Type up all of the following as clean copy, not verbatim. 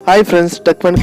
Hi friends, Techman.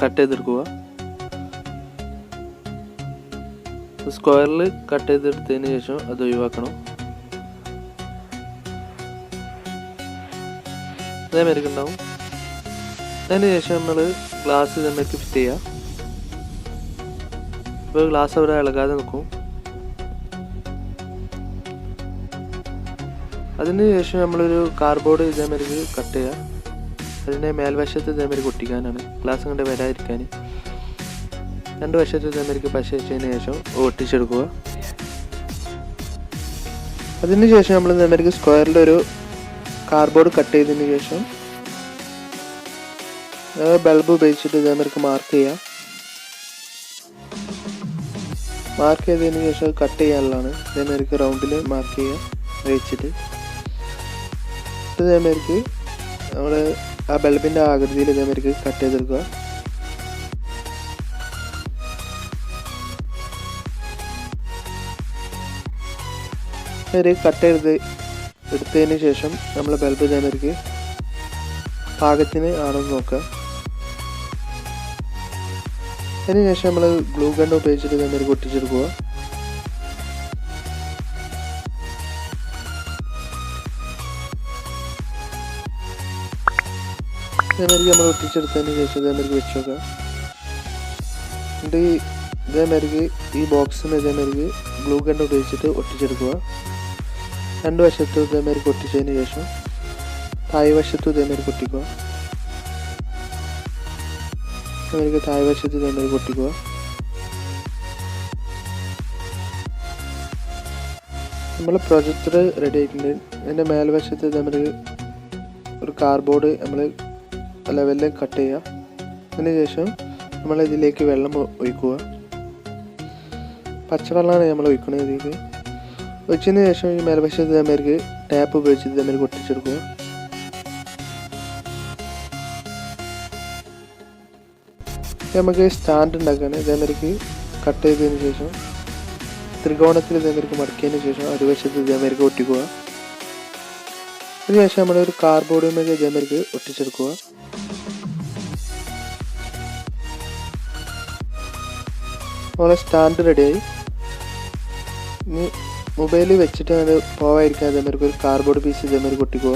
Cut ചെയ്തെടുക്കുക. സ്ക്വയറിൽ cut ചെയ്തെടുത്തതിന് ശേഷം അത് ഒഴിവാക്കണം. അതേമാതിരി ഉണ്ടാവും. അതിന് ശേഷം നമ്മൾ ഗ്ലാസ് ഇതേമാതിരി ഫിറ്റ് ചെയ്യുക. ഇപ്പോൾ ഗ്ലാസ് അവിടെ ഇളകാതെ നിൽക്കും. അതിന് ശേഷം നമ്മളൊരു കാർഡ്ബോർഡ് ഇതേമാതിരി കട്ട് ചെയ്യുക. അതിൻ്റെ മേൽവശത്ത് ഇതേമാതിരി ഒട്ടിക്കാനാണ്, ഗ്ലാസ് കൊണ്ട് വരാതിരിക്കാൻ. രണ്ട് വശത്ത് ഇതേമാതിരി പശ വെച്ചതിന് ശേഷം ഒട്ടിച്ചെടുക്കുക. അതിന് ശേഷം നമ്മൾ ഇതേമാതിരി സ്ക്വയറിലൊരു കാർഡ്ബോർഡ് കട്ട് ചെയ്തതിന് ശേഷം ബൾബ് ഉപയോഗിച്ചിട്ട് ഇതേമാതിരി മാർക്ക് ചെയ്യുക. മാർക്ക് ചെയ്തതിന് ശേഷം കട്ട് ചെയ്യാനുള്ളതാണ്. ഇതേമാതിരി റൗണ്ടിൽ മാർക്ക് ചെയ്യുക വെച്ചിട്ട്. ഇതേമാതിരി നമ്മൾ ആ ബൾബിൻ്റെ ആകൃതിയിൽ ഇതേമാതിരി കട്ട് ചെയ്തെടുക്കുക. കട്ട് ചെയ്ത് എടുത്തതിന് ശേഷം നമ്മൾ ബൾബ് ഇതേമാതിരി പാകത്തിന് ആണെന്ന് നോക്കുക. അതിനുശേഷം നമ്മൾ ഗ്ലൂ ഗൺ ഉപയോഗിച്ചിട്ട് ഇതേമാതിരി ഒട്ടിച്ചെടുക്കുക. ഇതേമാതിരി നമ്മൾ ഒട്ടിച്ചെടുത്തതിന് ശേഷം ഇതേമാതിരി വെച്ച് നോക്കുക. എന്നിട്ട് ഇതേമാതിരി ഈ ബോക്സിന് ഇതേമാതിരി ഗ്ലൂ ഗൺ ഉപയോഗിച്ചിട്ട് ഒട്ടിച്ചെടുക്കുക. രണ്ട് വശത്തും ഇതേമാതിരി ഒട്ടിച്ചതിന് ശേഷം താഴെ വശത്തും ഇതേമാതിരി ഒട്ടിക്കുക. ഇതേമാതിരി താഴെ വശത്ത് ഇതേമാതിരി ഒട്ടിക്കുക. നമ്മൾ പ്രൊജക്ടർ റെഡി ആയിട്ടുണ്ട്. അതിൻ്റെ മേൽവശത്ത് ഇതേമാതിരി ഒരു കാർഡ്ബോർഡ് നമ്മൾ ലെവലിൽ കട്ട് ചെയ്യുക. അതിനുശേഷം നമ്മൾ ഇതിലേക്ക് വെള്ളം ഒഴിക്കുക. പച്ചവെള്ളമാണ് നമ്മൾ ഒഴിക്കുന്നത്. ഇതിലേക്ക് ഒഴിച്ചതിന് ശേഷം ഈ മേൽവശത്ത് ഇതേമാതിരി ടാപ്പ് ഉപയോഗിച്ച് ഇതേമാതിരി ഒട്ടിച്ചെടുക്കുക. നമുക്ക് സ്റ്റാൻഡ് ഉണ്ടാക്കുകയാണ്. ഇതേമാതിരി കട്ട് ചെയ്തതിന് ശേഷം ത്രികോണത്തിൽ ഇതേമാതിരി മടക്കിയതിന് ശേഷം അടിവശത്ത് ഇതേമാതിരി ഒട്ടിക്കുക. അതിനുശേഷം നമ്മളൊരു കാർഡ്ബോർഡിന്മേൽ ഇതേമാതിരി ഒട്ടിച്ചെടുക്കുക. നമ്മളെ സ്റ്റാൻഡ് റെഡിയായി. ഇനി മൊബൈൽ വെച്ചിട്ട് അത് പോവാതിരിക്കാൻ ഇതേമാതിരി ഒരു കാർഡ്ബോർഡ് പീസ് ഇതേമാതിരി കൊട്ടിക്കുക.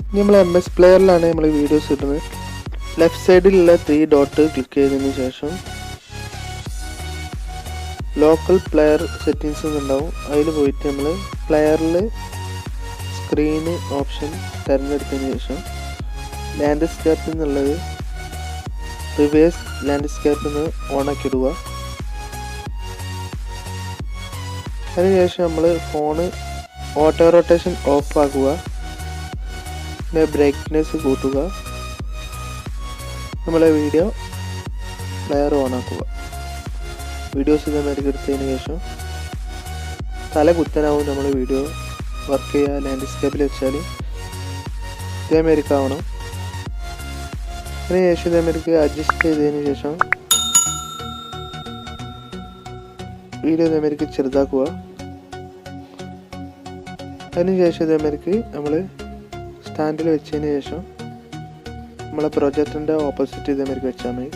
ഇനി നമ്മൾ MS പ്ലെയറിലാണ് നമ്മൾ വീഡിയോസ് ഇടുന്നത്. ലെഫ്റ്റ് സൈഡിലുള്ള 3 ഡോട്ട് ക്ലിക്ക് ചെയ്തതിന് ശേഷം ലോക്കൽ പ്ലെയർ സെറ്റിങ്സ് ഉണ്ടാവും. അതിൽ പോയിട്ട് നമ്മൾ പ്ലെയറിൽ സ്ക്രീന് ഓപ്ഷൻ തിരഞ്ഞെടുത്തതിന് ശേഷം ലാൻഡ്സ്കേപ്പ് എന്നുള്ളത് റിവേഴ്സ് ലാൻഡ്സ്കേപ്പ് എന്ന് ഓണാക്കി ഇടുക. അതിനുശേഷം നമ്മൾ ഫോണ് ഓട്ടോ റൊട്ടേഷൻ ഓഫ് ആക്കുക. പിന്നെ ബ്രൈറ്റ്നെസ് കൂട്ടുക. നമ്മളെ വീഡിയോ പ്ലെയർ ഓൺ ആക്കുക. വീഡിയോസ് ഇതേമാതിരി എടുത്തതിന് ശേഷം തല കുത്തനാവും നമ്മൾ വീഡിയോ വർക്ക് ചെയ്യുക. ലാൻഡ്സ്കേപ്പിൽ വെച്ചാൽ ഇതേമാതിരിക്ക് ആവണം. അതിനുശേഷം ഇതേമാതിരിക്ക് അഡ്ജസ്റ്റ് ചെയ്തതിന് ശേഷം വീഡിയോ ഇതേമാതിരിക്ക് ചെറുതാക്കുക. അതിനുശേഷം ഇതേമാതിരിക്ക് നമ്മൾ സ്റ്റാൻഡിൽ വെച്ചതിന് ശേഷം നമ്മളെ പ്രൊജക്ടറിൻ്റെ ഓപ്പോസിറ്റ് ഇതേമാതിരിക്ക് വെച്ചാൽ മതി.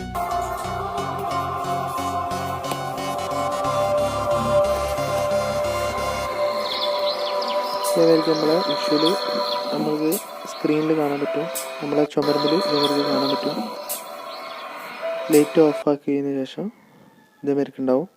ഇതേമാതിരിക്ക് നമ്മളെ വിഷ്വല് നമുക്ക് സ്ക്രീനിൽ കാണാൻ പറ്റും. നമ്മളെ ചുമരുമ്പിൽ ഇതേമാതിരിക്ക് കാണാൻ പറ്റും. ലൈറ്റ് ഓഫ് ആക്കിയതിന് ശേഷം ഇതേമാതിരിക്ക് ഉണ്ടാവും.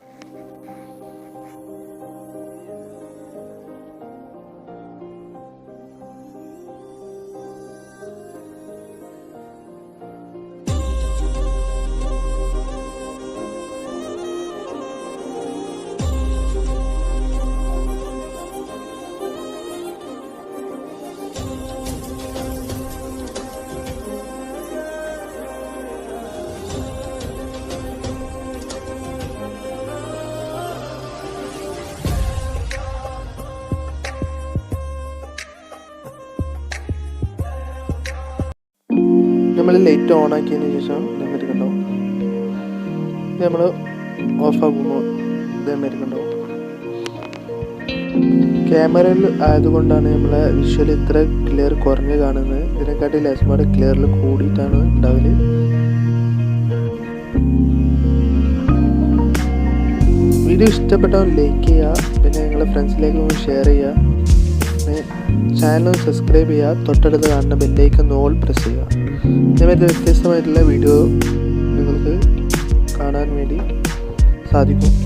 നമ്മൾ ലൈറ്റ് ഓൺ ആക്കിയതിന് ശേഷം ഇതേമാതിരിക്ക് ഉണ്ടാവും. നമ്മൾ ഓഫ് ആക്കുമ്പോൾ ഇതേമാതിരിക്ക് ഉണ്ടാവും. ക്യാമറയിൽ ആയതുകൊണ്ടാണ് നമ്മളെ വിഷ്വൽ ഇത്ര ക്ലിയർ കുറഞ്ഞ് കാണുന്നത്. ഇതിനെക്കാട്ടി ലേശം ക്ലിയറിൽ കൂടിയിട്ടാണ് ഉണ്ടാവല്. വീഡിയോ ഇഷ്ടപ്പെട്ടാൽ ലൈക്ക് ചെയ്യുക. പിന്നെ നിങ്ങളുടെ ഫ്രണ്ട്സിലേക്ക് ഒന്ന് ഷെയർ ചെയ്യുക. പിന്നെ ചാനൽ സബ്സ്ക്രൈബ് ചെയ്യുക. തൊട്ടടുത്ത് കാണുന്ന ബെല്ലൈക്കൺ ഓൾ പ്രസ് ചെയ്യുക. ഇതേമാതിരി വ്യത്യസ്തമായിട്ടുള്ള വീഡിയോ നിങ്ങൾക്ക് കാണാൻ വേണ്ടി സാധിക്കും.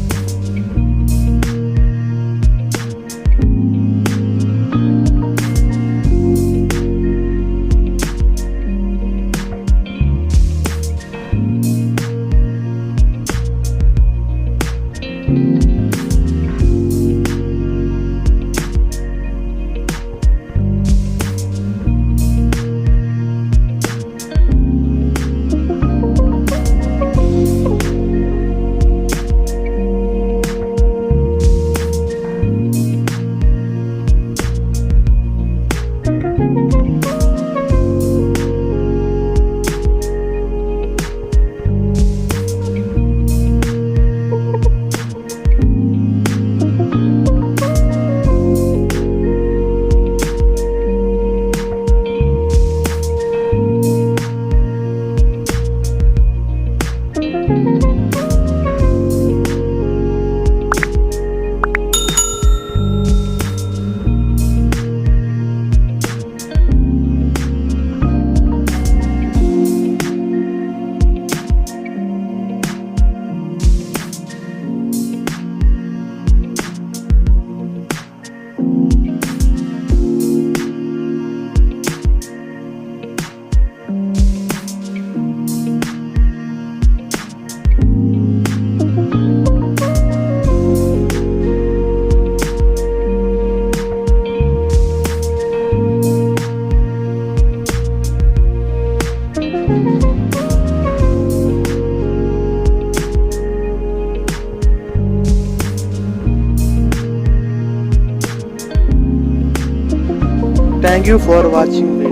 Thank you for watching.